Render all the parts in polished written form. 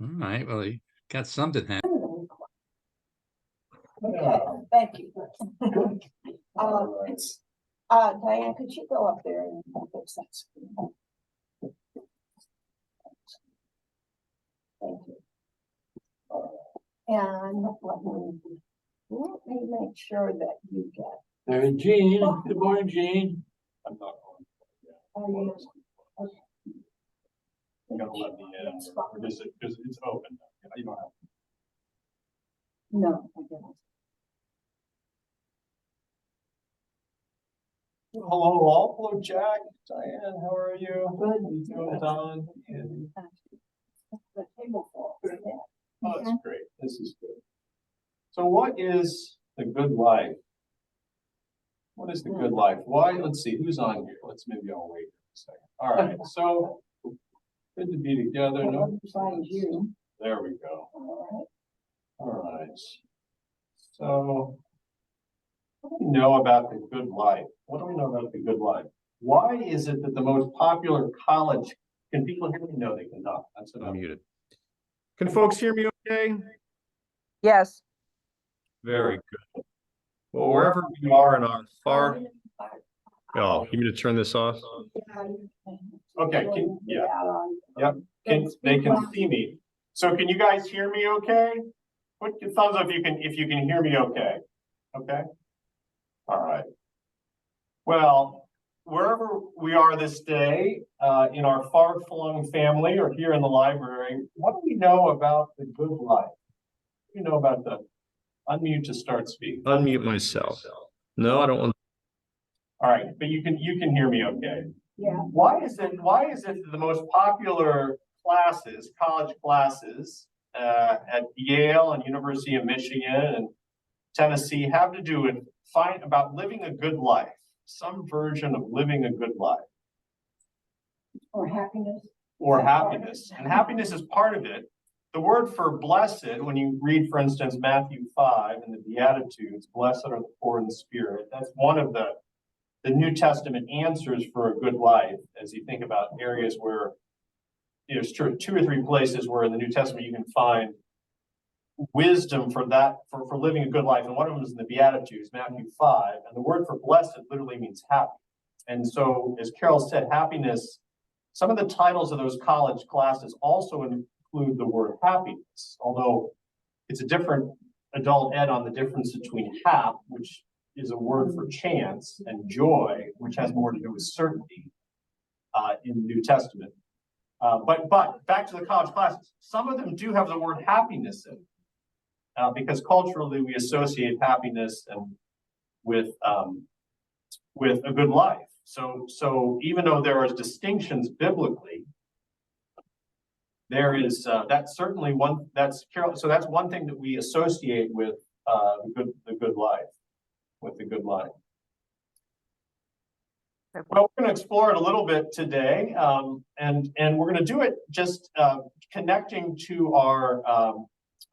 All right, well, you got something happening. Okay, thank you. Diane, could you go up there and fix that screen? Thank you. And let me make sure that you get. There's Jean. Good morning, Jean. I'm not going. Oh, yes. Okay. You gotta let me in, or just because it's open. You don't have. No, I don't. Hello, all. Hello, Jack. Diane, how are you? Good. How you doing, Don? The table for it. Oh, that's great. This is good. So, what is the good life? What is the good life? Why? Let's see who's on here. Maybe I'll wait a second. All right. So, good to be together. No, Find you. there we go. All All right. So, what do we know about the good life? What do we know about the good life? Why is it that the most popular college, can people hear me? No, they cannot. That's what I'm I'm muted. Can folks hear me okay? Yes. Very good. Well, wherever we are in our far, oh, you mean to turn this off? Okay, yeah. Yep, they can see me. So can you guys hear me okay? Put your thumbs up if you can hear me okay. Okay? All right. Well, wherever we are this day, in our far-flung family or here in the library, what do we know about the good life? What do we know about the unmute to start speaking? Unmute myself. No, I don't want. All right, but you can hear me okay. Yeah. Why is it the most popular classes, college classes, at Yale and University of Michigan and Tennessee have to do with about living a good life, some version of living a good life. Or happiness. Or happiness. And happiness is part of it. The word for blessed, when you read, for instance, Matthew 5 and the Beatitudes, blessed are the poor in spirit, that's one of the New Testament answers for a good life, as you think about areas where there's two or three places where in the New Testament you can find wisdom for living a good life. And one of them is in the Beatitudes, Matthew 5. And the word for blessed literally means happy. And so, as Carol said, happiness, some of the titles of those college classes also include the word happiness, although it's a different adult ed on the difference between hap, which is a word for chance, and joy, which has more to do with certainty in the New Testament. But back to the college classes, some of them do have the word happiness in it, because culturally we associate happiness and with a good life. So even though there are distinctions biblically, there is that's certainly one. That's Carol. So that's one thing that we associate with the good life. With the good life. Well, we're going to explore it a little bit today, and we're going to do it just connecting to our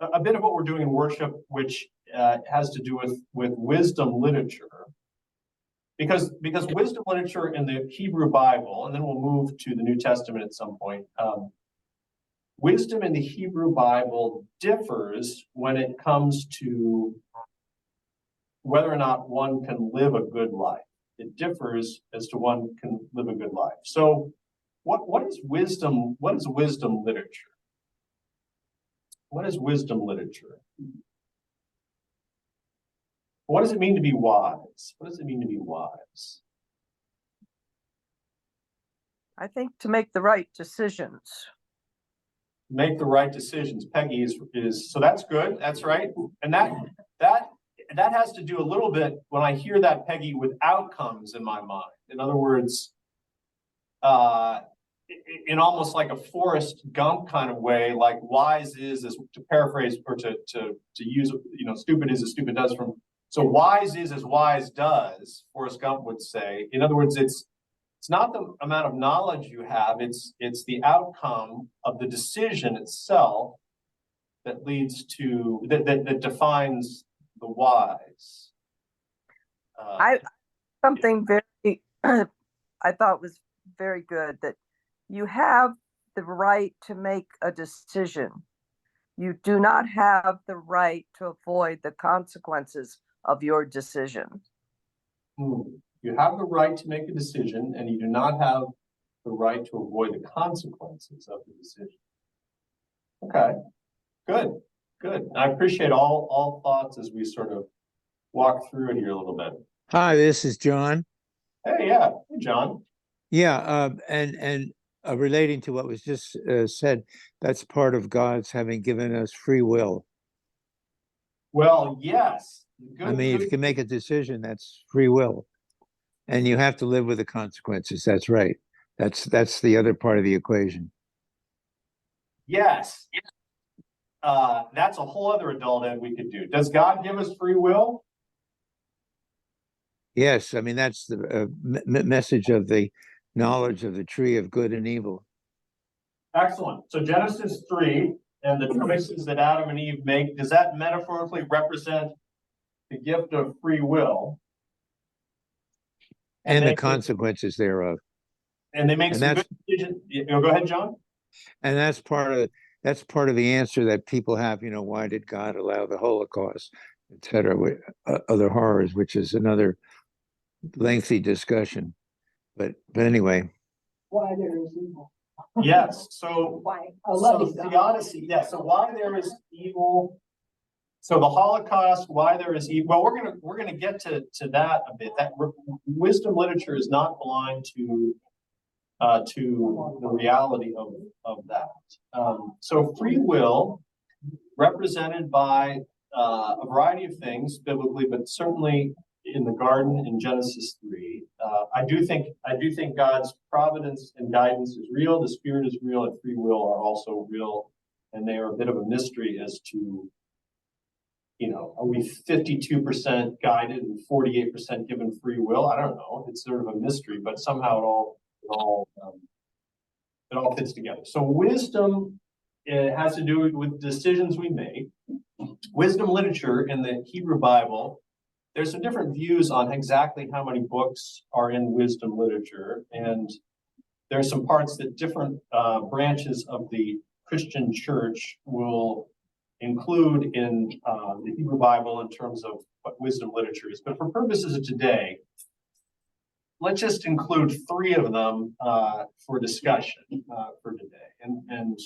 a bit of what we're doing in worship, which has to do with wisdom literature, because wisdom literature in the Hebrew Bible, and then we'll move to the New Testament at some point. Wisdom in the Hebrew Bible differs when it comes to whether or not one can live a good life. It differs as to one can live a good life. So what is wisdom? What is wisdom literature? What is wisdom literature? What does it mean to be wise? What does it mean to be wise? I think to make the right decisions. Make the right decisions. Peggy is so that's good. That's right. And that has to do a little bit, when I hear that, Peggy, with outcomes in my mind. In other words, in almost like a Forrest Gump kind of way, like wise is to paraphrase or to use, stupid is as stupid does from. So wise is as wise does, Forrest Gump would say. In other words, it's not the amount of knowledge you have, it's the outcome of the decision itself that leads to that defines the wise. Something very I thought was very good, that you have the right to make a decision. You do not have the right to avoid the consequences of your decision. You have the right to make a decision, and you do not have the right to avoid the consequences of the decision. Okay, good. I appreciate all thoughts as we sort of walk through it here a little bit. Hi, this is John. Hey, John. Yeah, and relating to what was just said, that's part of God's having given us free will. Well, yes. I mean, if you can make a decision, that's free will, and you have to live with the consequences. That's right. That's the other part of the equation. Yes. That's a whole other adult ed we could do. Does God give us free will? Yes, I mean that's the message of the knowledge of the tree of good and evil. Excellent. So Genesis 3 and the choices that Adam and Eve make, does that metaphorically represent the gift of free will? And the consequences thereof. And they make some good decisions. Go ahead, John. And that's part of the answer that people have, why did God allow the Holocaust, et cetera, with other horrors, which is another lengthy discussion. But anyway. Why there is evil. Yes. So Why? the Odyssey. Yeah. So why there is evil. So the Holocaust, why there is evil. Well, we're gonna get to that a bit. That wisdom literature is not blind to the reality of that. So free will, represented by a variety of things biblically, but certainly in the garden in Genesis 3. I do think God's providence and guidance is real. The Spirit is real, and free will are also real, and they are a bit of a mystery as to, are we 52% guided and 48% given free will? I don't know. It's sort of a mystery, but somehow it all fits together. So wisdom has to do with decisions we make. Wisdom literature in the Hebrew Bible, there's some different views on exactly how many books are in wisdom literature, and there's some parts that different branches of the Christian church will include in the Hebrew Bible in terms of what wisdom literature is. But for purposes of today, let's just include 3 of them for discussion for today. And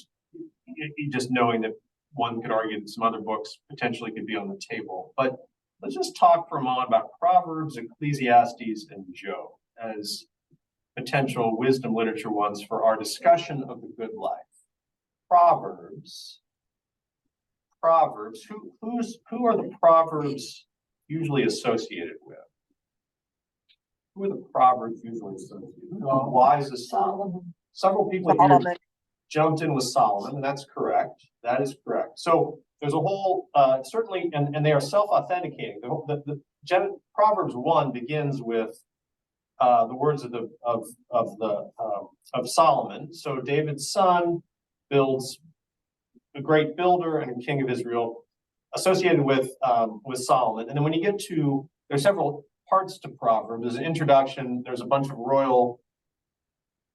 just knowing that one could argue that some other books potentially could be on the table. But let's just talk for a moment about Proverbs, Ecclesiastes, and Job as potential wisdom literature ones for our discussion of the good life. Proverbs. Who are the Proverbs usually associated with? Who are the Proverbs usually associated with? Wisest. Solomon. Several people here jumped in with Solomon, and that's correct. That is correct. So there's a whole, certainly, and they are self-authenticating. Proverbs 1 begins with the words of Solomon. So David's son builds a great builder and king of Israel, associated with Solomon. And then when you get to, there's several parts to Proverbs. There's an introduction. There's a bunch of royal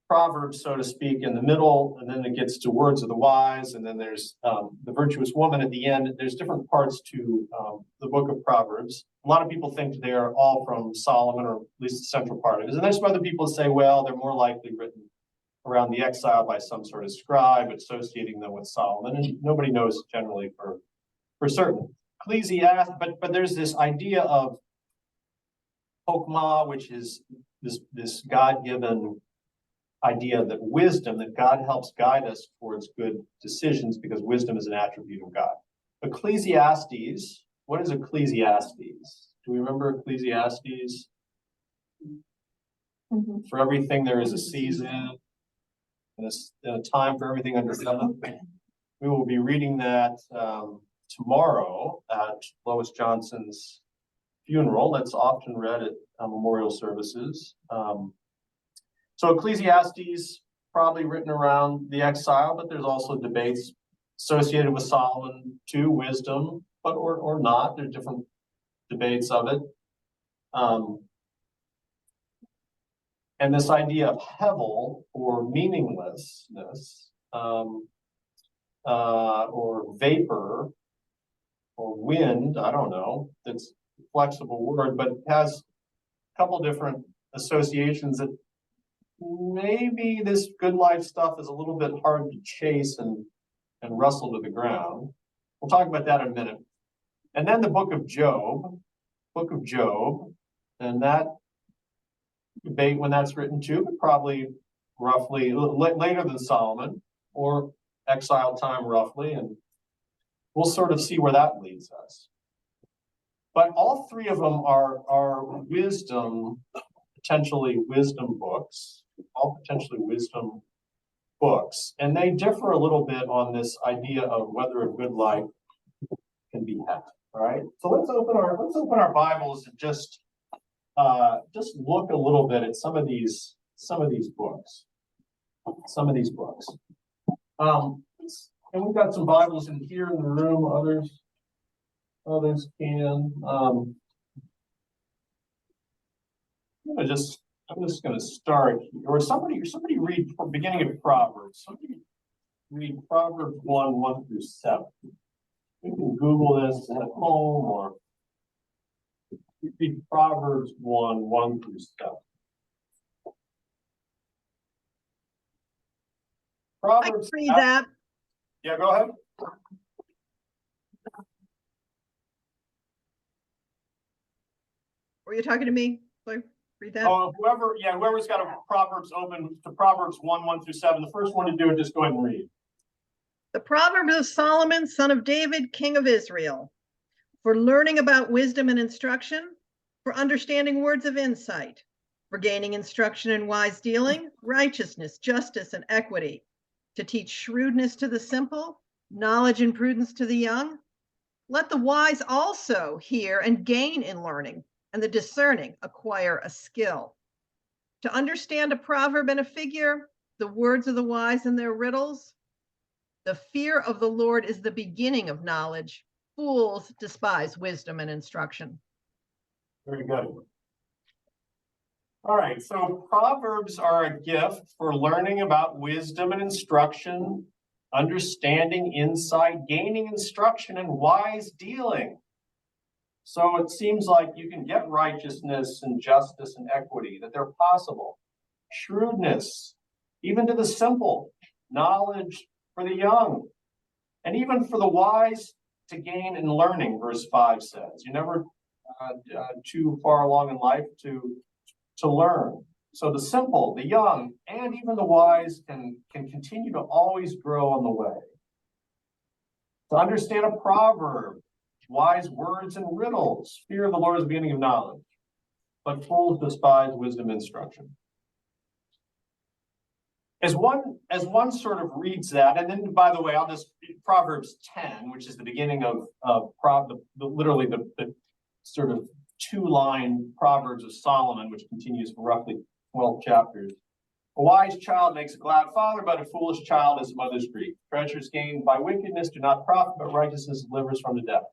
proverbs, so to speak, in the middle, and then it gets to words of the wise, and then there's the virtuous woman at the end. There's different parts to the book of Proverbs. A lot of people think they are all from Solomon, or at least the central part of it. And there's some other people that say, well, they're more likely written around the exile by some sort of scribe, associating them with Solomon, and nobody knows generally for certain. Ecclesiastes, but there's this idea of Chokmah, which is this God-given idea that wisdom, that God helps guide us towards good decisions because wisdom is an attribute of God. Ecclesiastes, what is Ecclesiastes? Do we remember Ecclesiastes? Mm-hmm. For everything there is a season, and a time for everything under heaven. We will be reading that tomorrow at Lois Johnson's funeral. That's often read at memorial services. So Ecclesiastes, probably written around the exile, but there's also debates associated with Solomon too, wisdom, but or not. There's different debates of it. And this idea of hevel, or meaninglessness, or vapor, or wind, I don't know, it's a flexible word, but it has a couple different associations that maybe this good life stuff is a little bit hard to chase and wrestle to the ground. We'll talk about that in a minute. And then the book of Job, and that debate when that's written too, but probably roughly later than Solomon, or exile time roughly, and we'll sort of see where that leads us. But all three of them are wisdom, potentially wisdom books, all potentially wisdom books, and they differ a little bit on this idea of whether a good life can be had. All right, so let's open our Bibles and just look a little bit at some of these books. And we've got some Bibles in here in the room. Others can. I'm just going to start here. Or somebody read from beginning of Proverbs. Somebody read Proverbs 1:1-7. You can Google this at home, or read Proverbs 1:1-7. I can read that. Yeah, go ahead. Were you talking to me? So read that. Oh, whoever's got a Proverbs open to Proverbs 1:1-7. The first one to do it, just go ahead and read. The Proverbs of Solomon, son of David, king of Israel, for learning about wisdom and instruction, for understanding words of insight, for gaining instruction in wise dealing, righteousness, justice, and equity, to teach shrewdness to the simple, knowledge and prudence to the young. Let the wise also hear and gain in learning, and the discerning acquire a skill. To understand a proverb and a figure, the words of the wise and their riddles. The fear of the Lord is the beginning of knowledge. Fools despise wisdom and instruction. Very good. All right, so Proverbs are a gift for learning about wisdom and instruction, understanding, insight, gaining instruction, and wise dealing. So it seems like you can get righteousness and justice and equity, that they're possible. Shrewdness, even to the simple, knowledge for the young, and even for the wise to gain in learning, verse 5 says. You're never too far along in life to learn. So the simple, the young, and even the wise can continue to always grow on the way. To understand a proverb, wise words and riddles. Fear of the Lord is the beginning of knowledge, but fools despise wisdom and instruction. As one sort of reads that, and then by the way, I'll just Proverbs 10, which is the beginning of literally the sort of 2-line Proverbs of Solomon, which continues for roughly 12 chapters. A wise child makes a glad father, but a foolish child is a mother's grief. Treasures gained by wickedness do not profit, but righteousness delivers from the devil.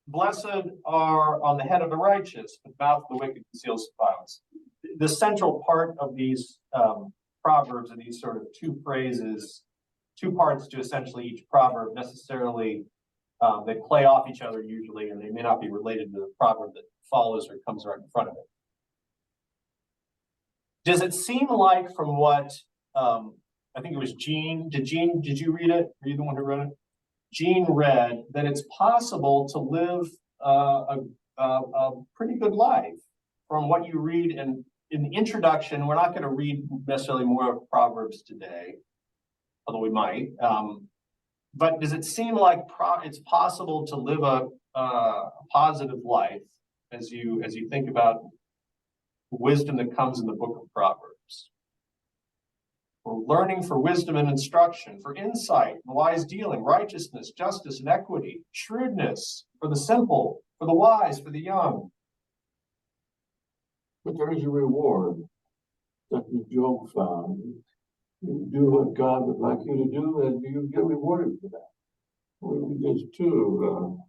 Blessed are on the head of the righteous, but the mouth of the wicked conceals violence. The central part of these proverbs are these sort of two phrases, two parts to essentially each proverb. Necessarily, they play off each other usually, and they may not be related to the proverb that follows or comes right in front of it. Does it seem like, from what I think it was Jean? Did you read it? Were you the one who read it? Jean read that it's possible to live a pretty good life. From what you read in the introduction, we're not going to read necessarily more of Proverbs today, although we might. But does it seem like it's possible to live a positive life as you think about wisdom that comes in the book of Proverbs? For learning, for wisdom and instruction, for insight and wise dealing, righteousness, justice and equity, shrewdness, for the simple, for the wise, for the young. But there is a reward, such as Job found. You do what God would like you to do, and you get rewarded for that. We just too,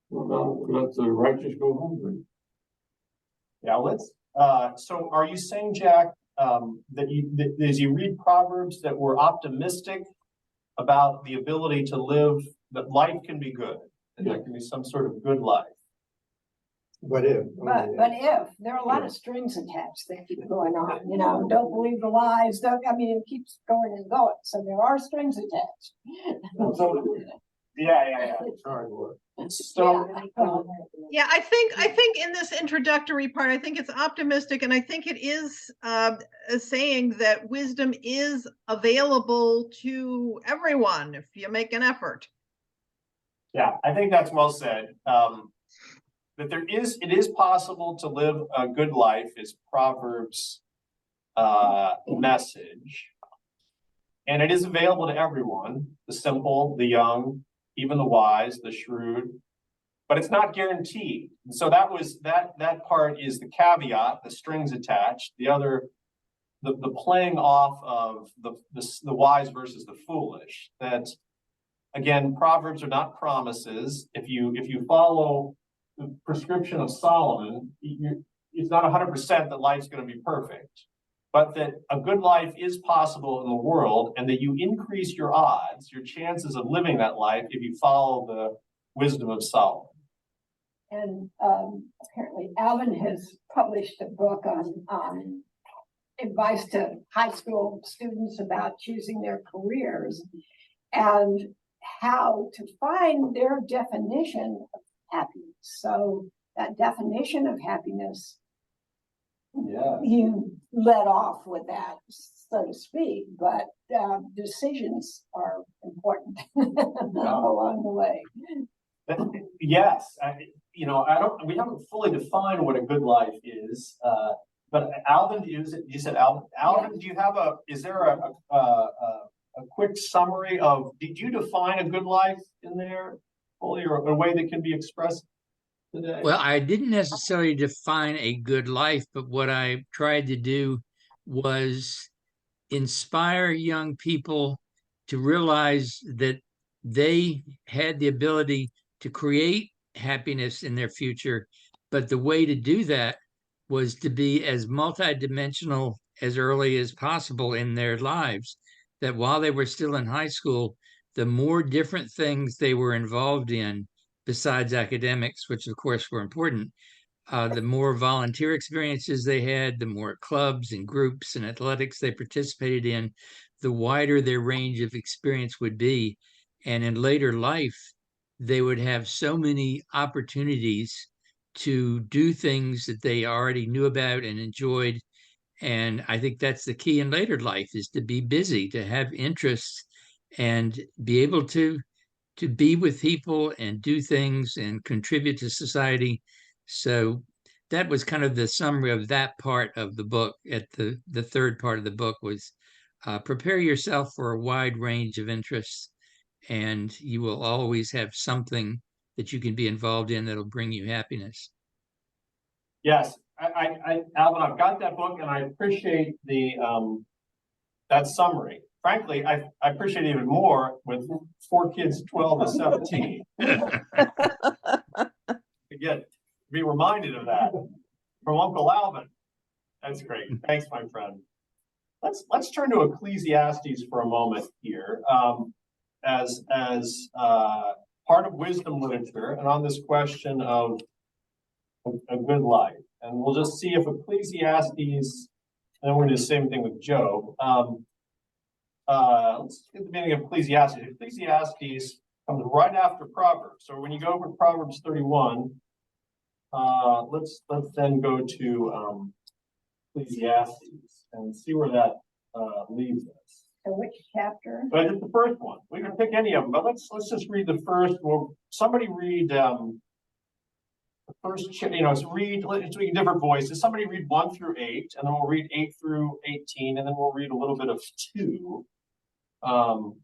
let the righteous go hungry. Yeah, let's. So, are you saying, Jack, that as you read Proverbs that we're optimistic about the ability to live, that life can be good, and there can be some sort of good life. But if. But if, there are a lot of strings attached that keep going on, you know, don't believe the lies, I mean, it keeps going and going, so there are strings attached. Yeah. Sorry, what? So, Yeah, I think in this introductory part, I think it's optimistic, and I think it is saying that wisdom is available to everyone if you make an effort. yeah, I think that's well said. That it is possible to live a good life is Proverbs message. And it is available to everyone, the simple, the young, even the wise, the shrewd, but it's not guaranteed. And so that part is the caveat, the strings attached, the other, the playing off of the wise versus the foolish. That again, Proverbs are not promises. If you follow the prescription of Solomon, it's not 100% that life's going to be perfect, but that a good life is possible in the world, and that you increase your odds, your chances of living that life if you follow the wisdom of Solomon. And apparently Alvin has published a book on advice to high school students about choosing their careers and how to find their definition of happiness. So that definition of happiness, Yeah. you let off with that, so to speak, but decisions are important along the way. Yes, we haven't fully defined what a good life is, but Alvin, you said Alvin. Alvin, do you have is there a quick summary of, did you define a good life in there fully, or a way that can be expressed today? Well, I didn't necessarily define a good life, but what I tried to do was inspire young people to realize that they had the ability to create happiness in their future, but the way to do that was to be as multidimensional as early as possible in their lives, that while they were still in high school, the more different things they were involved in besides academics, which of course were important, the more volunteer experiences they had, the more clubs and groups and athletics they participated in, the wider their range of experience would be. And in later life, they would have so many opportunities to do things that they already knew about and enjoyed. And I think that's the key in later life, is to be busy, to have interests, and be able to be with people and do things and contribute to society. So that was kind of the summary of that part of the book. At the third part of the book was prepare yourself for a wide range of interests, and you will always have something that you can be involved in that'll bring you happiness. Yes, Alvin, I've got that book, and I appreciate that summary. Frankly, I appreciate it even more with 4 kids, 12 and 17. Again, be reminded of that from Uncle Alvin. That's great. Thanks, my friend. Let's turn to Ecclesiastes for a moment here, as part of wisdom literature, and on this question of a good life. And we'll just see if Ecclesiastes, and we're going to do the same thing with Job. Let's get the beginning of Ecclesiastes. Ecclesiastes comes right after Proverbs. So when you go over to Proverbs 31, let's then go to Ecclesiastes and see where that leaves us. So which chapter? But it's the first one. We can pick any of them, but let's just read the first. Well, somebody read the first. So read different voices. Somebody read 1 through 8, and then we'll read 8 through 18, and then we'll read a little bit of 2. And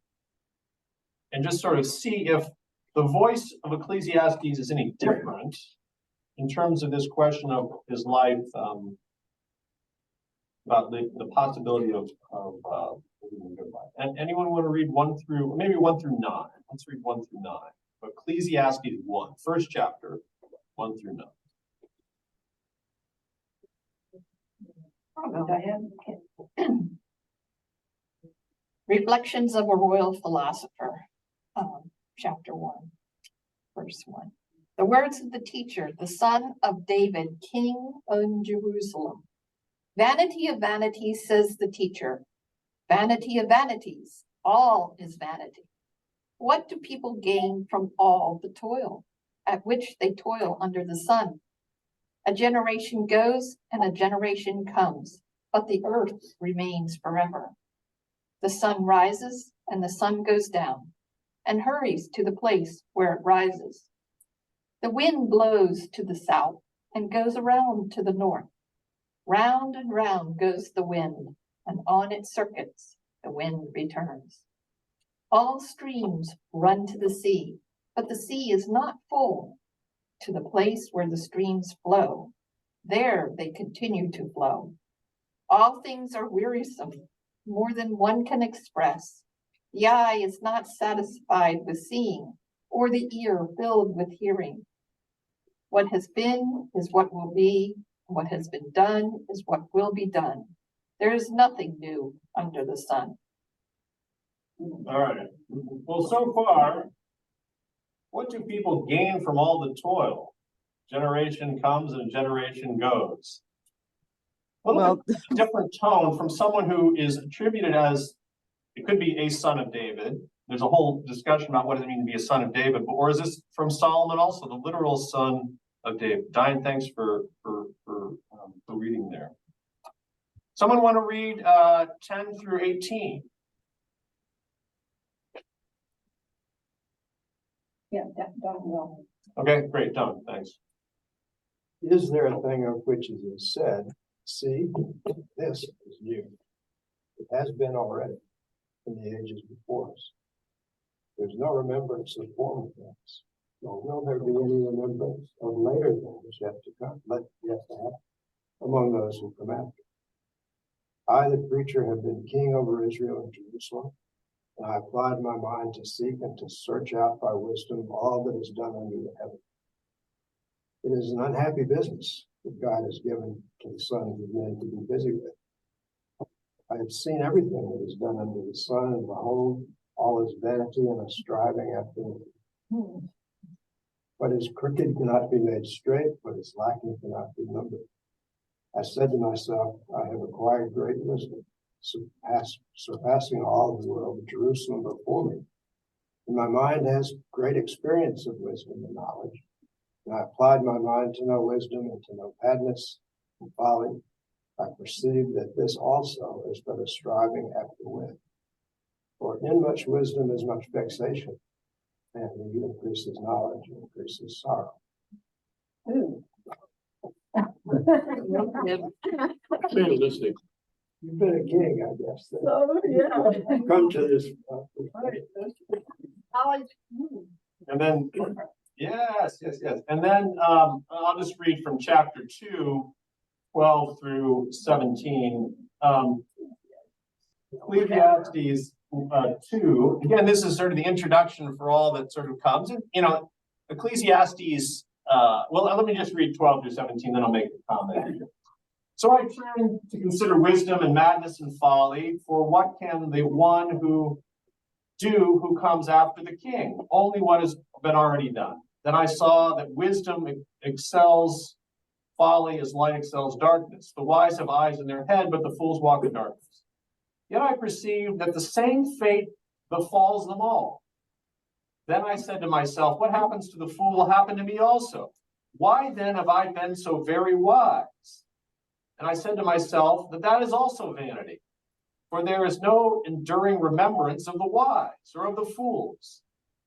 just sort of see if the voice of Ecclesiastes is any different in terms of this question of his life, about the possibility of living a good life. And anyone want to read 1 through 9? Let's read 1 through 9. Ecclesiastes 1, first chapter, 1 through 9. Go ahead. Reflections of a Royal Philosopher, chapter 1, verse 1. The words of the teacher, the son of David, king in Jerusalem. Vanity of vanities, says the teacher. Vanity of vanities, all is vanity. What do people gain from all the toil at which they toil under the sun? A generation goes and a generation comes, but the earth remains forever. The sun rises and the sun goes down and hurries to the place where it rises. The wind blows to the south and goes around to the north. Round and round goes the wind, and on its circuits the wind returns. All streams run to the sea, but the sea is not full. To the place where the streams flow, there they continue to flow. All things are wearisome, more than one can express. The eye is not satisfied with seeing, or the ear filled with hearing. What has been is what will be, and what has been done is what will be done. There is nothing new under the sun. All right. Well, so far, what do people gain from all the toil? Generation comes and a generation goes. Well, a different tone from someone who is attributed as, it could be a son of David. There's a whole discussion about what does it mean to be a son of David, or is this from Solomon also, the literal son of David? Diane, thanks for reading there. Someone want to read 10 through 18? Yeah, Don will. Okay, great, Don, thanks. Is there a thing of which it is said, see, this is new? It has been already in the ages before us. There's no remembrance of former things, nor will there be any remembrance of later things yet to come, yet to happen among those who come after. I, the preacher, have been king over Israel and Jerusalem, and I applied my mind to seek and to search out by wisdom all that is done under the heaven. It is an unhappy business that God has given to the sons of men to be busy with. I have seen everything that is done under the sun, and behold, all is vanity and a striving after it. What is crooked cannot be made straight, what is lacking cannot be numbered. I said to myself, I have acquired great wisdom, surpassing all the world of Jerusalem before me. And my mind has great experience of wisdom and knowledge. And I applied my mind to know wisdom and to know madness and folly. I perceived that this also is but a striving after wind. For in much wisdom is much vexation, and he who increases knowledge increases sorrow. Realistic. You've been a king, I guess. Then. Oh, yeah. Come to this. And then, yes. And then I'll just read from chapter 2, 12 through 17. Ecclesiastes 2. Again, this is sort of the introduction for all that sort of comes. And, Ecclesiastes, let me just read 12 through 17, then I'll make a comment. So I turn to consider wisdom and madness and folly, for what can the one who comes after the king? Only what has been already done. Then I saw that wisdom excels folly as light excels darkness. The wise have eyes in their head, but the fools walk in darkness. Yet I perceived that the same fate befalls them all. Then I said to myself, what happens to the fool will happen to me also. Why then have I been so very wise? And I said to myself that is also vanity. For there is no enduring remembrance of the wise or of the fools.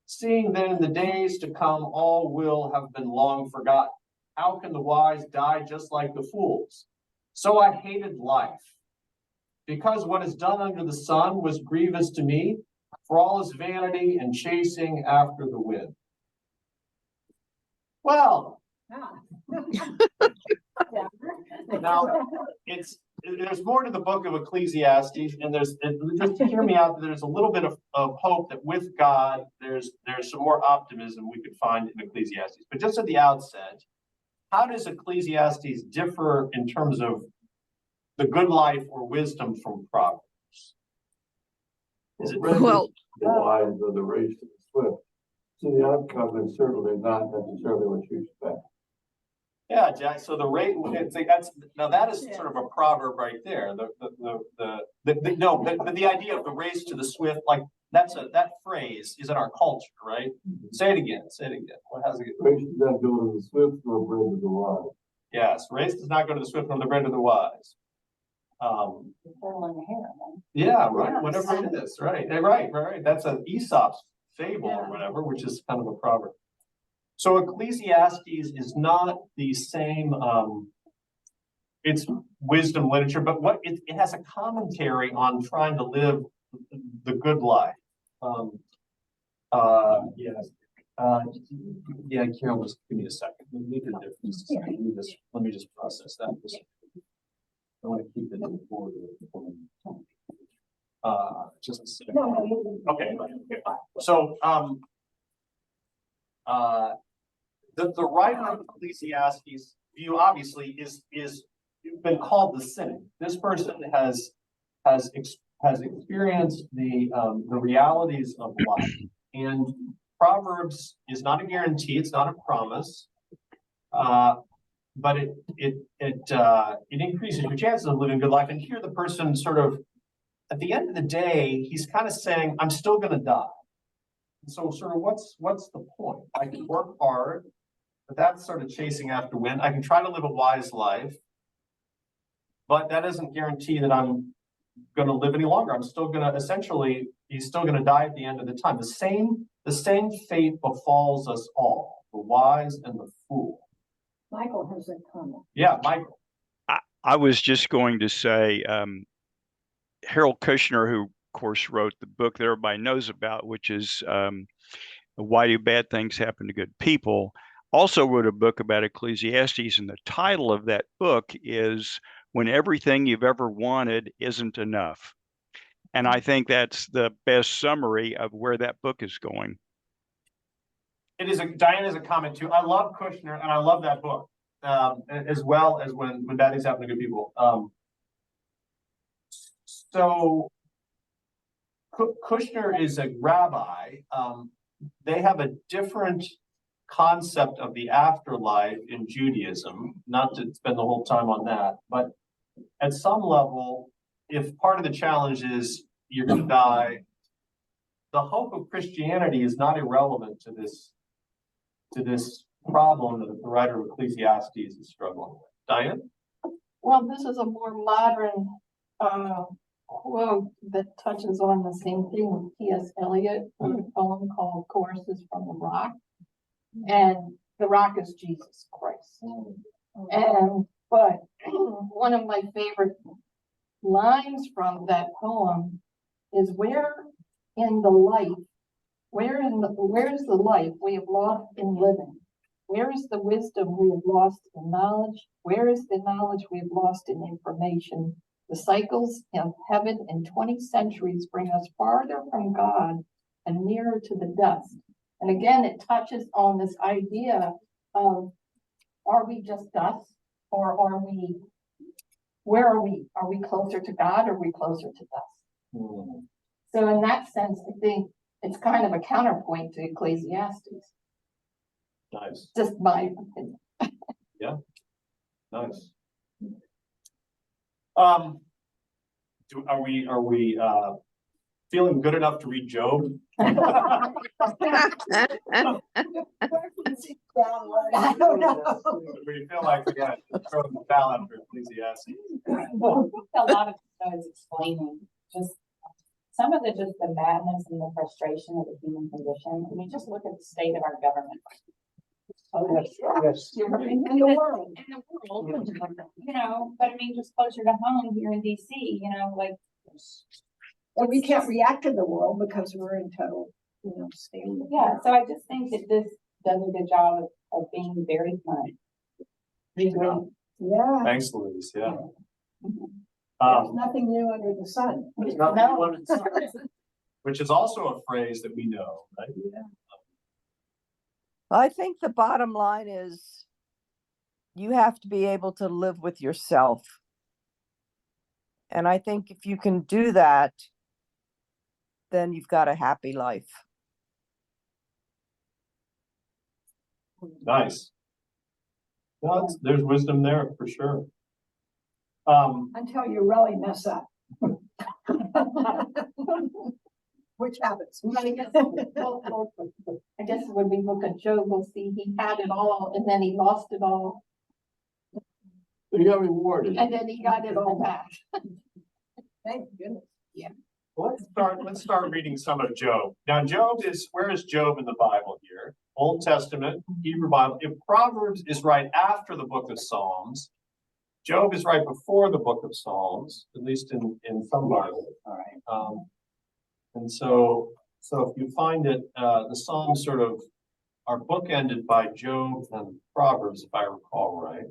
Seeing then in the days to come all will have been long forgotten. How can the wise die just like the fools? So I hated life, because what is done under the sun was grievous to me, for all is vanity and chasing after the wind. Well, now there's more to the book of Ecclesiastes, and just to hear me out, there's a little bit of hope that with God, there's some more optimism we could find in Ecclesiastes. But just at the outset, how does Ecclesiastes differ in terms of the good life or wisdom from Proverbs? Is it- Well- The wise or the race to the swift. So the outcome is certainly not necessarily what you expect. Yeah, Jack, so the rate, it's like, now that is sort of a proverb right there, no, but the idea of the race to the swift, like, that phrase is in our culture, right? Say it again, what has it? Race does not go to the swift nor bread to the wise. Yes, race does not go to the swift nor the bread to the wise. Yeah, right, whatever it is, right, right, that's an Aesop's fable or whatever, which is kind of a proverb. So Ecclesiastes is not the same, it's wisdom literature, but what it has a commentary on trying to live the good life. Yes. Yeah, Carol, just give me a second. Let me just process that. I want to keep it in order. Just a second. Okay. So, the writer of Ecclesiastes view obviously is been called the cynic. This person has experienced the realities of life, and Proverbs is not a guarantee, it's not a promise, but it increases your chances of living a good life. And here the person sort of, at the end of the day, he's kind of saying, I'm still going to die. So sort of what's the point? I can work hard, but that's sort of chasing after wind. I can try to live a wise life, but that doesn't guarantee that I'm going to live any longer. I'm still going to, essentially, he's still going to die at the end of the time. The same fate befalls us all, the wise and the fool. Michael has a comment. Yeah, Michael. I was just going to say, Harold Kushner, who of course wrote the book that everybody knows about, which is Why Do Bad Things Happen to Good People, also wrote a book about Ecclesiastes, and the title of that book is When Everything You've Ever Wanted Isn't Enough. And I think that's the best summary of where that book is going. Diane is a comment too. I love Kushner and I love that book, as well as when bad things happen to good people. So Kushner is a rabbi. They have a different concept of the afterlife in Judaism, not to spend the whole time on that, but at some level, if part of the challenge is you're going to die, the hope of Christianity is not irrelevant to this problem that the writer of Ecclesiastes is struggling with. Diane? Well, this is a more modern quote that touches on the same thing with T.S. Eliot, a poem called Choruses from the Rock. And the rock is Jesus Christ. But one of my favorite lines from that poem is where is the life we have lost in living? Where is the wisdom we have lost in knowledge? Where is the knowledge we have lost in information? The cycles of heaven in 20 centuries bring us farther from God and nearer to the dust. And again, it touches on this idea of, are we just dust, or where are we? Are we closer to God, or are we closer to dust? So in that sense, I think it's kind of a counterpoint to Ecclesiastes. Nice. Just my opinion. Yeah. Nice. Are we feeling good enough to read Job? I don't know. We feel like we got to throw the ballot for Ecclesiastes. A lot of it is explaining just some of just the madness and the frustration of the human condition. I mean, just look at the state of our government. Yes. In the world. You know, but I mean, just closer to home here in DC, you know, like. And we can't react to the world because we're in total, state. Yeah, so I just think that this does a good job of being very fun. Yeah. Thanks, Louise. Yeah. There's nothing new under the sun. There's nothing new under the sun. Which is also a phrase that we know, right? Yeah. I think the bottom line is you have to be able to live with yourself. And I think if you can do that, then you've got a happy life. Nice. No, there's wisdom there for sure. Until you really mess up. Which happens. I guess when we look at Job, we'll see he had it all and then he lost it all But he got rewarded. and then he got it all back. Thank goodness. Let's start reading some of Job. Now, where is Job in the Bible here? Old Testament, Hebrew Bible. If Proverbs is right after the book of Psalms, Job is right before the book of Psalms, at least in some Bibles. All right. And so if you find it, the Psalms sort of are bookended by Job and Proverbs, if I recall right.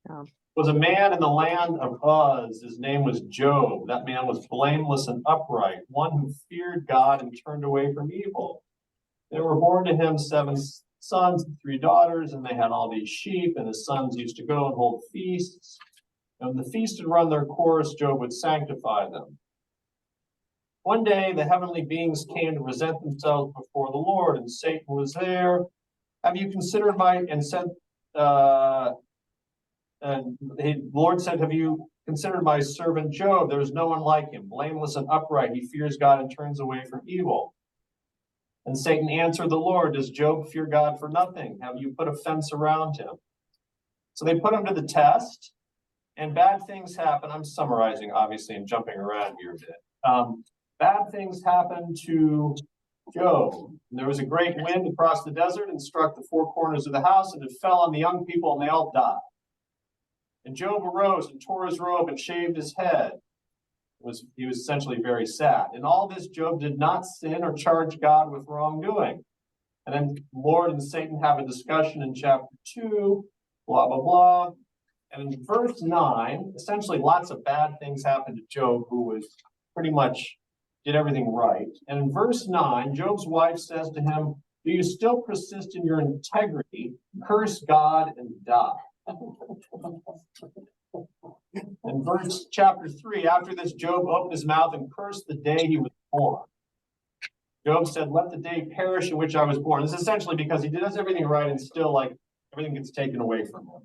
Yeah. Was a man in the land of Uz. His name was Job. That man was blameless and upright, one who feared God and turned away from evil. There were born to him 7 sons and 3 daughters, and they had all these sheep, and his sons used to go and hold feasts. And when the feast had run their course, Job would sanctify them. One day, the heavenly beings came to present themselves before the Lord, and Satan was there. Have you considered and the Lord said, have you considered my servant Job? There is no one like him, blameless and upright. He fears God and turns away from evil. And Satan answered the Lord, does Job fear God for nothing? Have you put a fence around him? So they put him to the test, and bad things happen. I'm summarizing, obviously, and jumping around here a bit. Bad things happened to Job. And there was a great wind across the desert and struck the 4 corners of the house, and it fell on the young people, and they all died. And Job arose and tore his robe and shaved his head. He was essentially very sad. In all this, Job did not sin or charge God with wrongdoing. And then the Lord and Satan have a discussion in chapter 2, blah, blah, blah. And in verse 9, essentially lots of bad things happened to Job, who was pretty much did everything right. And in verse 9, Job's wife says to him, do you still persist in your integrity? Curse God and die. In chapter 3, after this, Job opened his mouth and cursed the day he was born. Job said, let the day perish in which I was born. This is essentially because he does everything right and still everything gets taken away from him.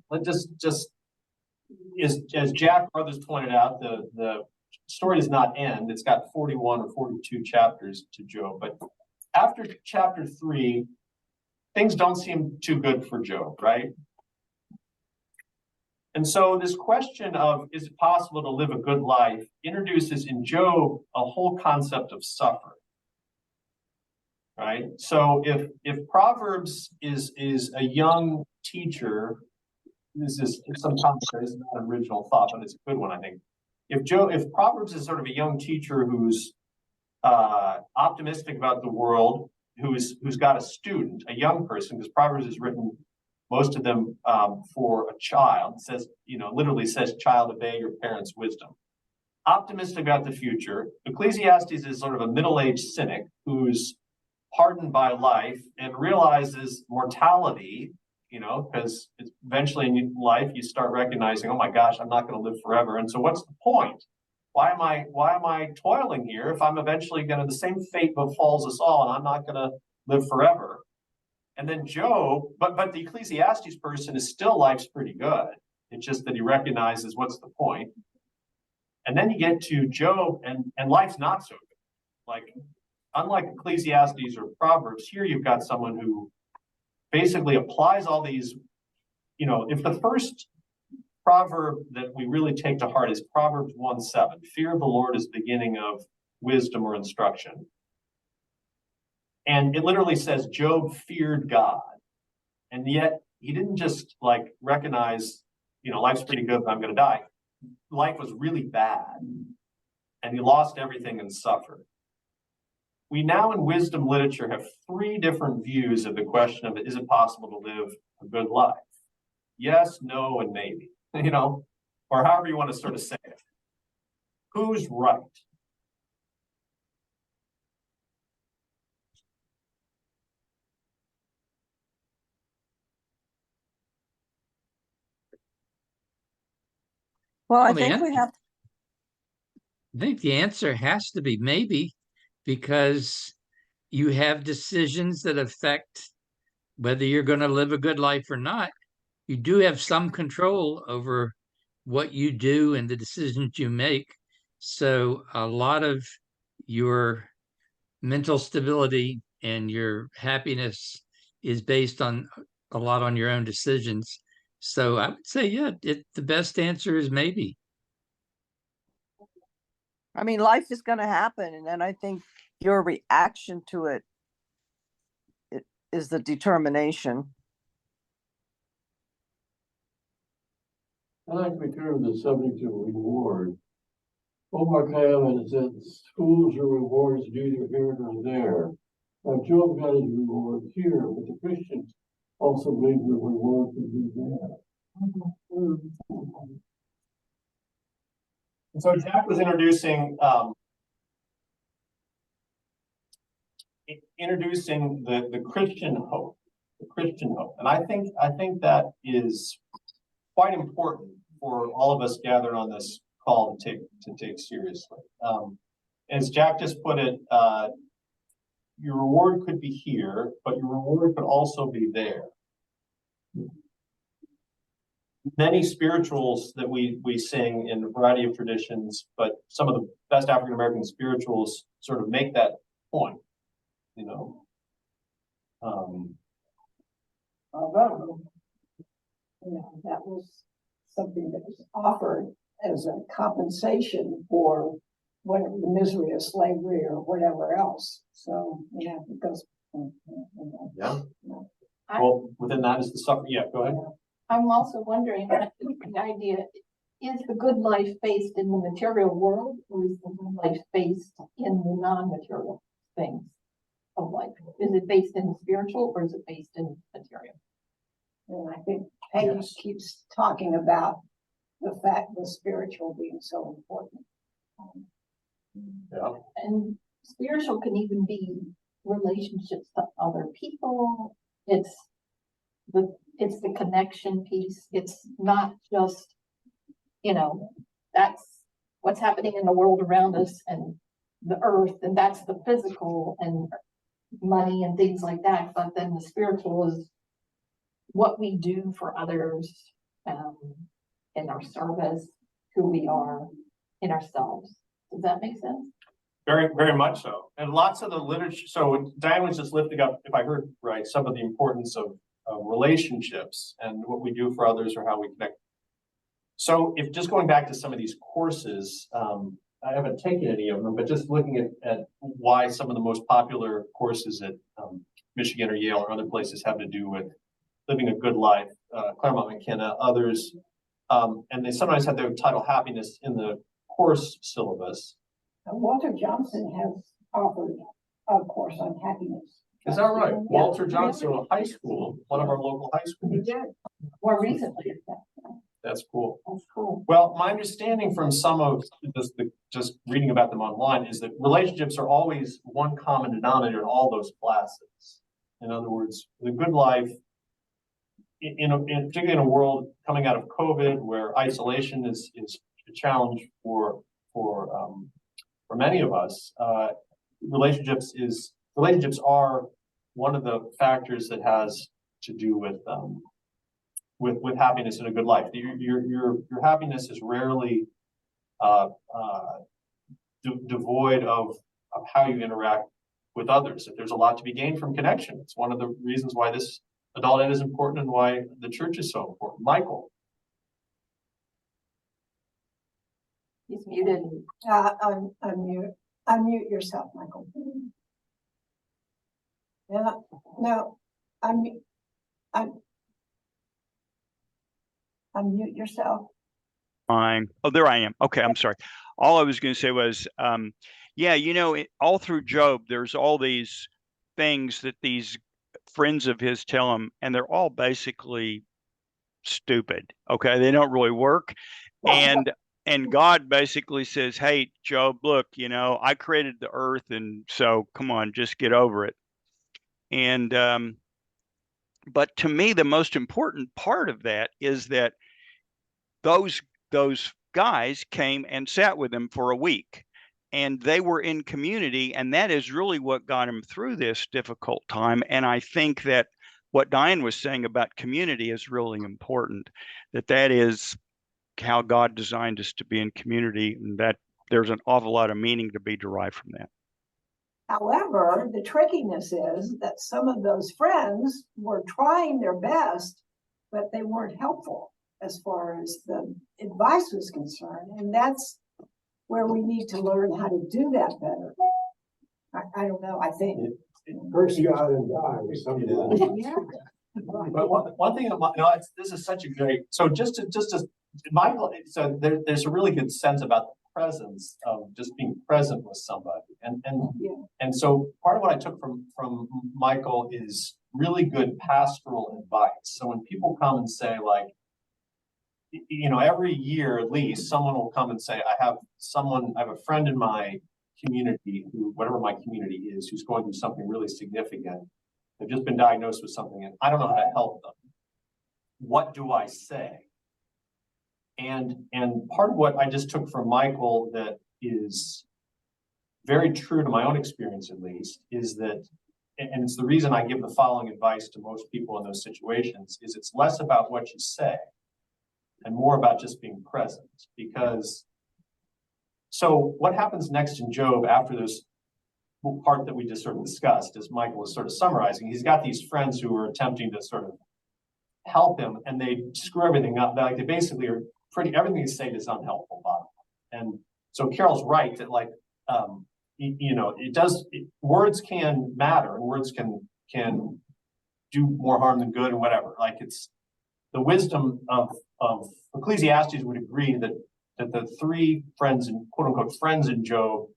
As Jack Brothers pointed out, the story does not end. It's got 41 or 42 chapters to Job. But after chapter 3, things don't seem too good for Job, right? And so this question of, is it possible to live a good life, introduces in Job a whole concept of suffering, right? So if Proverbs is a young teacher, this is some commentary, it's not an original thought, but it's a good one, I think. If Proverbs is sort of a young teacher who's optimistic about the world, who's got a student, a young person, because Proverbs is written, most of them for a child. It says, literally says, child, obey your parents' wisdom. Optimistic about the future. Ecclesiastes is sort of a middle-aged cynic who's hardened by life and realizes mortality, because eventually in life you start recognizing, oh my gosh, I'm not going to live forever. And so what's the point? Why am I toiling here if I'm eventually the same fate befalls us all, and I'm not going to live forever? And then Job, but the Ecclesiastes person is still, life's pretty good. It's just that he recognizes what's the point. And then you get to Job, and life's not so good. Unlike Ecclesiastes or Proverbs, here you've got someone who basically applies all these, if the first proverb that we really take to heart is Proverbs 1:7, fear of the Lord is the beginning of wisdom or instruction. And it literally says Job feared God. And yet he didn't just recognize, life's pretty good, but I'm going to die. Life was really bad. And he lost everything and suffered. We now in wisdom literature have 3 different views of the question of, is it possible to live a good life? Yes, no, and maybe, or however you want to sort of say it. Who's right? Well, I Well, think we have, I think the answer has to be maybe, because you have decisions that affect whether you're going to live a good life or not. You do have some control over what you do and the decisions you make. So a lot of your mental stability and your happiness is based on a lot on your own decisions. So I would say, yeah, the best answer is maybe. I mean, life is going to happen, and then I think your reaction to it is the determination. I like to return to the subject of reward. Omar Khayyam has said, schools or rewards neither here nor there. Now, Job got his reward here, but the Christians also believe the reward could be there. And so Jack was introducing the Christian hope, and I think that is quite important for all of us gathered on this call to take seriously. As Jack just put it, your reward could be here, but your reward could also be there. Many spirituals that we sing in a variety of traditions, but some of the best African American spirituals sort of make that point, you know. That was something that was offered as a compensation for whatever the misery of slavery or whatever else. So, yeah, it goes. Yeah. Well, within that is the suffering. Yeah, go ahead. I'm also wondering, the idea, is the good life based in the material world, or is the good life based in the non-material things of life? Is it based in the spiritual, or is it based in material? And I think Peggy keeps talking about the fact the spiritual being so important. Yeah. And spiritual can even be relationships to other people. It's the connection piece. It's not just, that's what's happening in the world around us and the earth, and that's the physical and money and things like that. But then the spiritual is what we do for others, in our service, who we are, in ourselves. Does that make sense? Very, very much so. And lots of the literature. So Diane was just lifting up, if I heard right, some of the importance of relationships and what we do for others or how we connect. So if just going back to some of these courses, I haven't taken any of them, but just looking at why some of the most popular courses at Michigan or Yale or other places have to do with living a good life, Claremont McKenna, others, and they sometimes have their title happiness in the course syllabus. Walter Johnson has offered a course on happiness. Is that right? Yeah. Walter Johnson, a high school, one of our local high schools. He did. More recently. That's cool. That's cool. Well, my understanding from some of just reading about them online is that relationships are always one common denominator in all those classes. In other words, the good life, particularly in a world coming out of COVID, where isolation is a challenge for many of us, relationships are one of the factors that has to do with happiness in a good life. Your happiness is rarely devoid of how you interact with others. If there's a lot to be gained from connection, it's one of the reasons why this adult ed is important and why the church is so important. Michael. He's muted. Unmute yourself, Michael. Yeah, no, unmute yourself. Fine. Oh, there I am. Okay, I'm sorry. All I was going to say was, all through Job, there's all these things that these friends of his tell him, and they're all basically stupid. Okay, they don't really work. And God basically says, hey, Job, look, I created the earth, and so come on, just get over it. And but to me, the most important part of that is that those guys came and sat with him for a week. and they were in community, and that is really what got them through this difficult time. And I think that what Diane was saying about community is really important, that is how God designed us to be in community, and that there's an awful lot of meaning to be derived from that. However, the trickiness is that some of those friends were trying their best, but they weren't helpful as far as the advice was concerned. And that's where we need to learn how to do that better. I don't know, I think. Curse God and die. Yeah. But one thing, this is such a great, so just to Michael, so there's a really good sense about the presence of just being present with somebody. And so part of what I took from Michael is really good pastoral advice. So when people come and say, like, every year at least, someone will come and say, I have a friend in my community who, whatever my community is, who's going through something really significant. They've just been diagnosed with something and I don't know how to help them. What do I say? And part of what I just took from Michael that is very true to my own experience, at least, is that, and it's the reason I give the following advice to most people in those situations, is it's less about what you say and more about just being present. Because, so what happens next in Job after this part that we just sort of discussed, as Michael was sort of summarizing, he's got these friends who are attempting to sort of help him, and they screw everything up. Like, they basically are everything they say is unhelpful, bottom line. And so Carol's right that, like, words can matter, and words can do more harm than good, and whatever. Like, it's the wisdom of Ecclesiastes would agree that the three friends, and quote unquote friends in Job,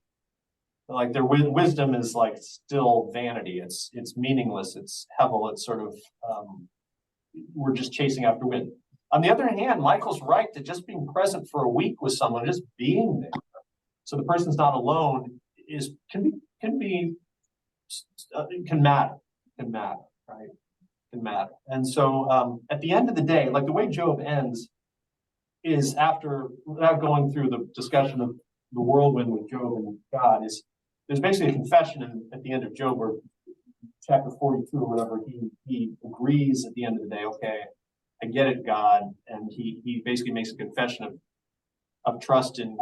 like, their wisdom is like still vanity. It's meaningless. It's hevel. It's sort of we're just chasing after wind. On the other hand, Michael's right that just being present for a week with someone, just being there, so the person's not alone, can matter, right? Can matter. And so at the end of the day, like, the way Job ends is, after, without going through the discussion of the whirlwind with Job and God, is there's basically a confession at the end of Job, where chapter 42 or whatever, he agrees at the end of the day, okay, I get it, God, and he basically makes a confession of trust in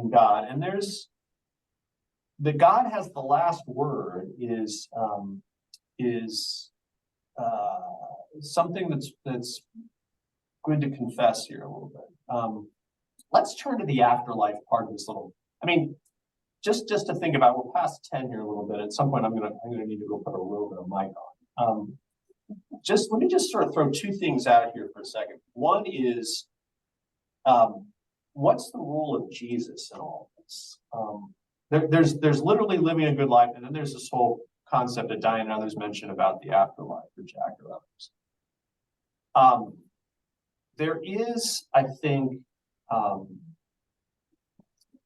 God. And there's the God has the last word is something that's good to confess here a little bit. Let's turn to the afterlife part of this little. I mean, just to think about, we're past 10 here a little bit. At some point, I'm gonna need to go put a little bit of mic on. Let me just sort of throw two things out here for a second. One is, what's the role of Jesus in all this? There's literally living a good life, and then there's this whole concept that Diane and others mentioned about the afterlife, or Jack or others. There is, I think,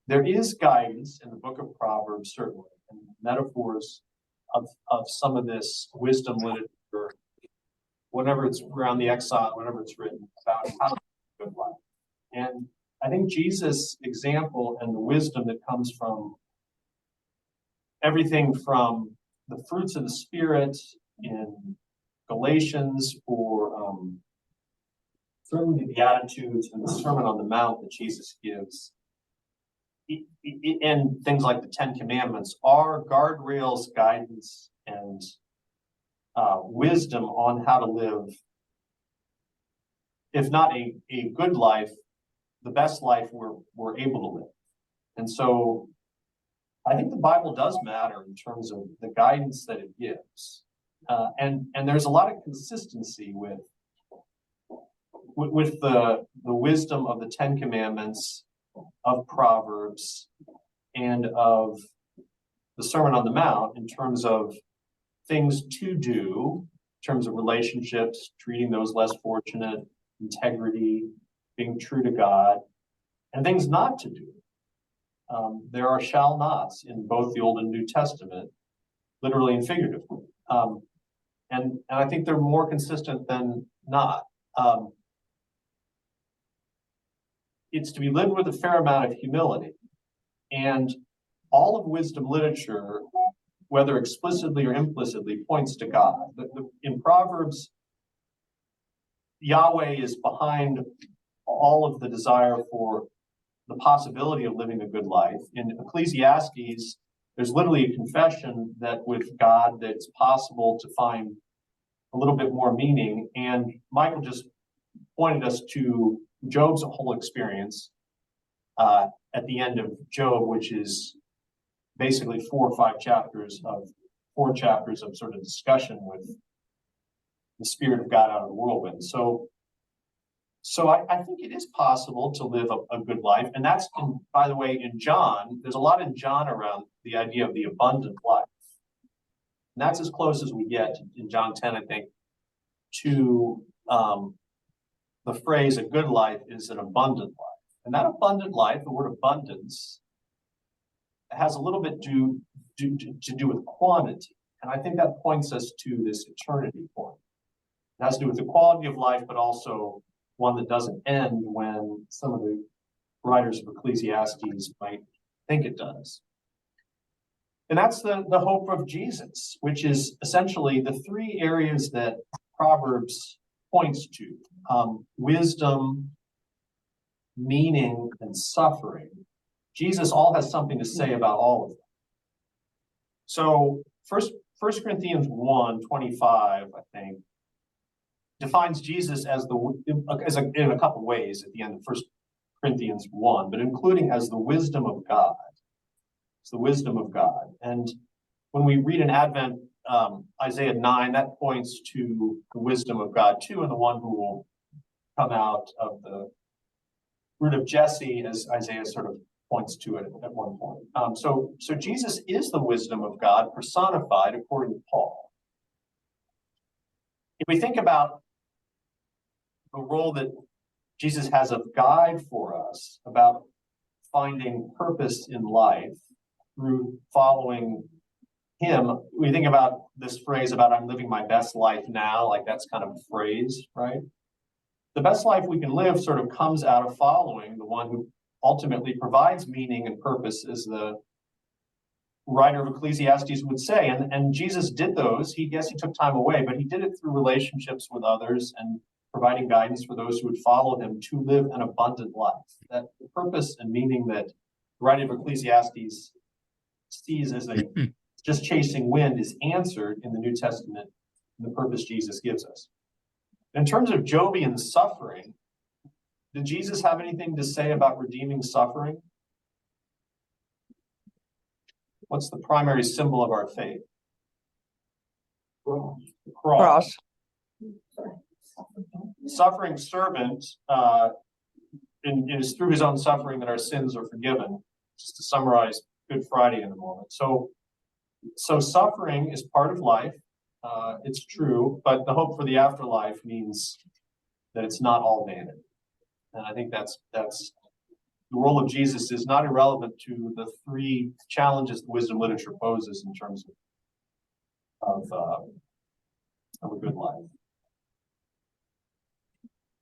there is guidance in the book of Proverbs, certainly, and metaphors of some of this wisdom literature, whenever it's around the exile, whenever it's written about how to live a good life. And I think Jesus' example and the wisdom that comes from everything from the fruits of the Spirit in Galatians, or certainly the Beatitudes and the Sermon on the Mount that Jesus gives, and things like the Ten Commandments, are guardrails, guidance, and wisdom on how to live, if not a good life, the best life we're able to live. And so I think the Bible does matter in terms of the guidance that it gives. And there's a lot of consistency with the wisdom of the Ten Commandments, of Proverbs, and of the Sermon on the Mount, in terms of things to do, in terms of relationships, treating those less fortunate, integrity, being true to God, and things not to do. There are shall nots in both the Old and New Testament, literally and figuratively. And I think they're more consistent than not. it's to be lived with a fair amount of humility. And all of wisdom literature, whether explicitly or implicitly, points to God. In Proverbs, Yahweh is behind all of the desire for the possibility of living a good life. In Ecclesiastes, there's literally a confession that with God, that it's possible to find a little bit more meaning. And Michael just pointed us to Job's whole experience at the end of Job, which is basically 4 or 5 chapters of sort of discussion with the Spirit of God out of the whirlwind. So I think it is possible to live a good life. And that's, by the way, in John, there's a lot in John around the idea of the abundant life. And that's as close as we get in John 10, I think, to the phrase a good life is an abundant life. And that abundant life, the word abundance, has a little bit to do with quantity. And I think that points us to this eternity point. It has to do with the quality of life, but also one that doesn't end when some of the writers of Ecclesiastes might think it does. And that's the hope of Jesus, which is essentially the 3 areas that Proverbs points to: wisdom, meaning, and suffering. Jesus all has something to say about all of them. So 1 Corinthians 1:25, I think, defines Jesus as in a couple ways at the end of 1 Corinthians 1, but including as the wisdom of God. It's the wisdom of God. And when we read in Advent, Isaiah 9, that points to the wisdom of God too, and the one who will come out of the root of Jesse, as Isaiah sort of points to it at one point. So Jesus is the wisdom of God personified according to Paul. If we think about the role that Jesus has of guide for us about finding purpose in life through following him, we think about this phrase about I'm living my best life now, like that's kind of a phrase, right? The best life we can live sort of comes out of following the one who ultimately provides meaning and purpose, as the writer of Ecclesiastes would say. And Jesus did those. He took time away, but he did it through relationships with others and providing guidance for those who would follow him to live an abundant life. That the purpose and meaning that the writer of Ecclesiastes sees as just chasing wind is answered in the New Testament in the purpose Jesus gives us. In terms of Jobian suffering, did Jesus have anything to say about redeeming suffering? What's the primary symbol of our faith? Cross. The cross. Cross. Suffering servant, it is through his own suffering that our sins are forgiven. Just to summarize Good Friday in a moment. So suffering is part of life. It's true, but the hope for the afterlife means that it's not all vanity. And I think that's the role of Jesus is not irrelevant to the 3 challenges the wisdom literature poses in terms of a good life.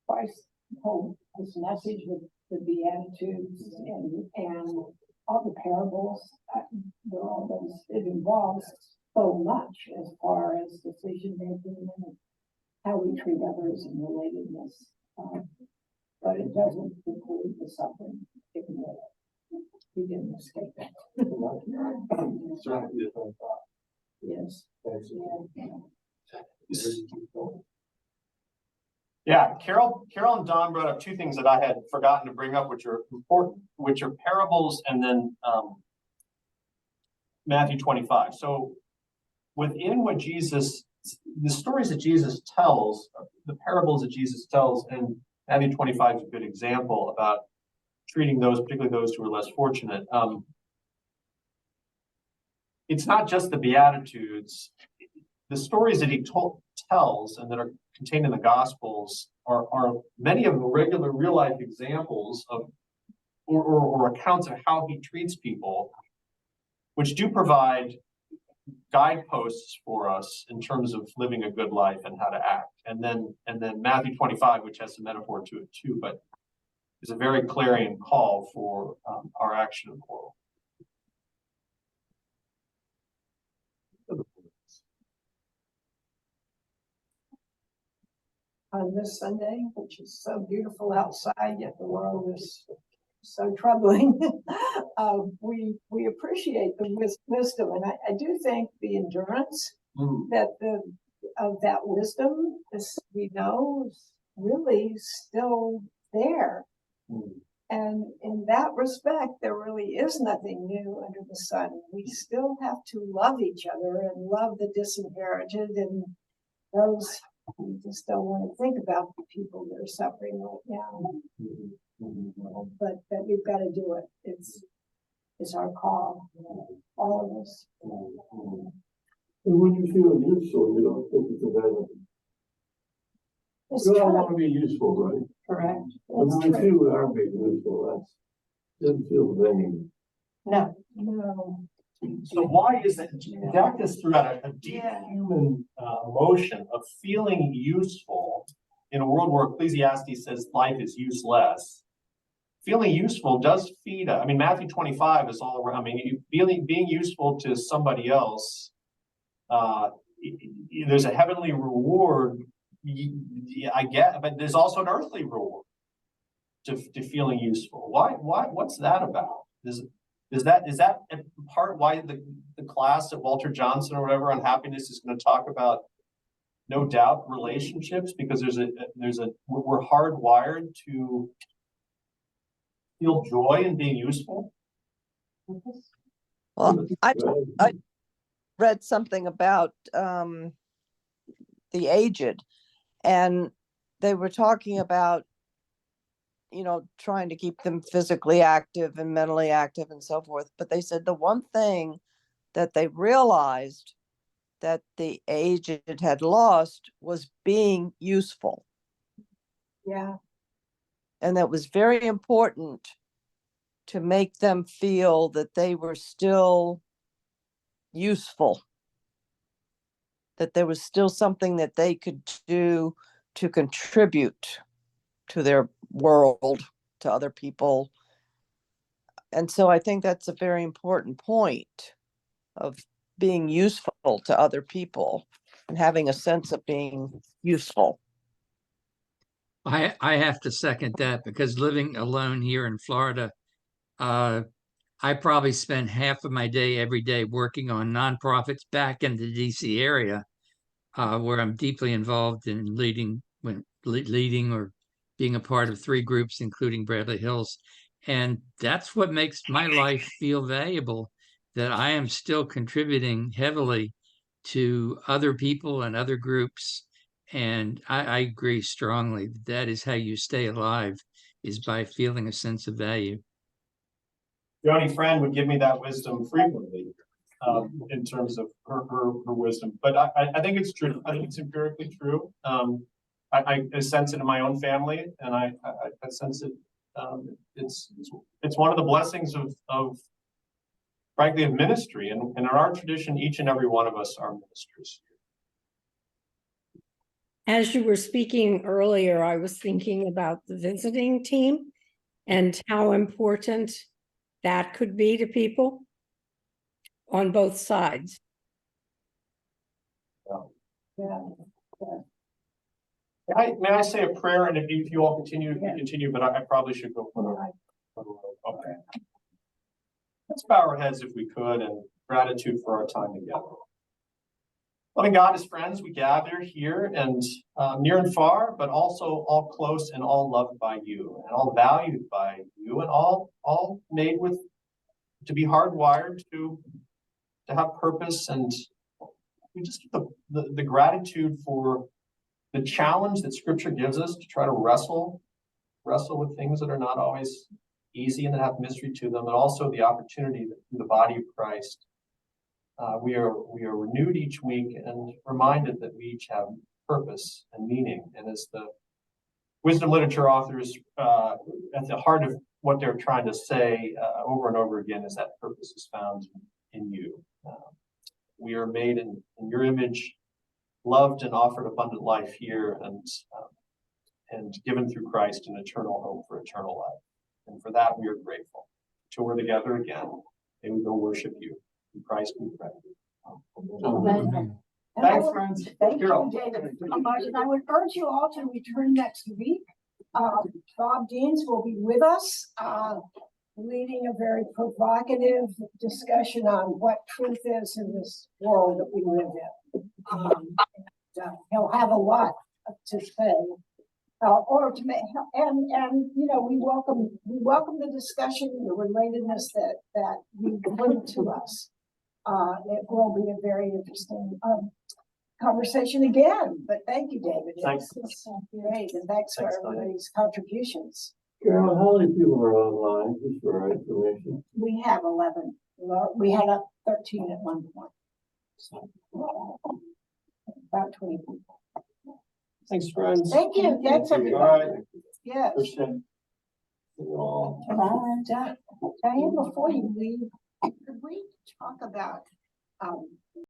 Christ's whole his message with the Beatitudes and all the parables, it involves so much as far as decision making and how we treat others and relatedness. But it doesn't include the suffering. He didn't escape that. Certainly, if I thought. Yes. Yeah, Carol and Don brought up 2 things that I had forgotten to bring up, which are important, which are parables and then Matthew 25. So within what the stories that Jesus tells, the parables that Jesus tells, and Matthew 25 is a good example about treating those, particularly those who are less fortunate. It's not just the Beatitudes. The stories that he tells and that are contained in the Gospels are many of the regular real life examples of or accounts of how he treats people, which do provide guideposts for us in terms of living a good life and how to act. And then Matthew 25, which has some metaphor to it too. But is a very clarion call for our action in the world. On this Sunday, which is so beautiful outside, yet the world is so troubling. We appreciate the wisdom, and I do think the endurance that of that wisdom is, we know, is really still there. And in that respect, there really is nothing new under the sun. We still have to love each other and love the disinherited and those. We just don't want to think about the people that are suffering right now. But we've got to do it. It's our call, all of us. And when you feel useful, you don't think it's a bad thing. It's You all true. want to be useful, right? Correct. And when we feel we are being useful, that doesn't feel vain. No. No. So why is that? Jack has through out a deep human emotion of feeling useful in a world where Ecclesiastes says life is useless. Feeling useful does feed. I mean, Matthew 25 is all around. I mean, being useful to somebody else. There's a heavenly reward. I get, but there's also an earthly reward to feeling useful. Why? What's that about? Is that part why the class at Walter Johnson or whatever on happiness is going to talk about, no doubt, relationships, because we're hardwired to feel joy in being useful. Well, I read something about the aged, and they were talking about, trying to keep them physically active and mentally active and so forth. But they said the one thing that they realized that the aged had lost was being useful. Yeah. And that was very important to make them feel that they were still useful, that there was still something that they could do to contribute to their world, to other people. And so I think that's a very important point of being useful to other people and having a sense of being useful. I have to second that, because living alone here in Florida, I probably spend half of my day every day working on nonprofits back in the DC area, where I'm deeply involved in leading or being a part of 3 groups, including Bradley Hills. And that's what makes my life feel valuable, that I am still contributing heavily to other people and other groups. And I agree strongly that is how you stay alive, is by feeling a sense of value. Joni Friend would give me that wisdom frequently, in terms of her wisdom. But I think it's true. I think it's empirically true. I sense it in my own family, and I sense it. It's one of the blessings of frankly, of ministry. And in our tradition, each and every one of us are ministers. As you were speaking earlier, I was thinking about the visiting team and how important that could be to people on both sides. Yeah. May I say a prayer, and if you all continue, but I probably should go for it. Okay. Let's bow our heads if we could, and gratitude for our time together. Loving God, as friends, we gather here and near and far, but also all close and all loved by you, and all valued by you, and all made to be hardwired to have purpose. And we just the gratitude for the challenge that Scripture gives us to try to wrestle with things that are not always easy and that have mystery to them, and also the opportunity that through the body of Christ, we are renewed each week and reminded that we each have purpose and meaning. And as the wisdom literature authors, at the heart of what they're trying to say over and over again is that purpose is found in you. We are made in your image, loved and offered abundant life here, and and given through Christ an eternal hope for eternal life. And for that, we are grateful. Till we're together again, may we go worship you. In Christ we pray. Amen. Thanks, friends. Thank you, Carol. David, so much. And I would urge you all to return next week. Bob Deans will be with us, leading a very provocative discussion on what truth is in this world that we live in. He'll have a lot to say. Or to make, and you know, we welcome the discussion, the relatedness that you bring to us. It will be a very interesting conversation again. But thank you, David. Thanks. It's great, and thanks for Thanks, Tony. everybody's contributions. Carol, how many people are online, just for our information? We have 11. We had up 13 at one point. About 20 people. Thanks, friends. Thank you. Thanks, All everybody. right. Yes. Appreciate you all. Diane, before you leave, could we talk about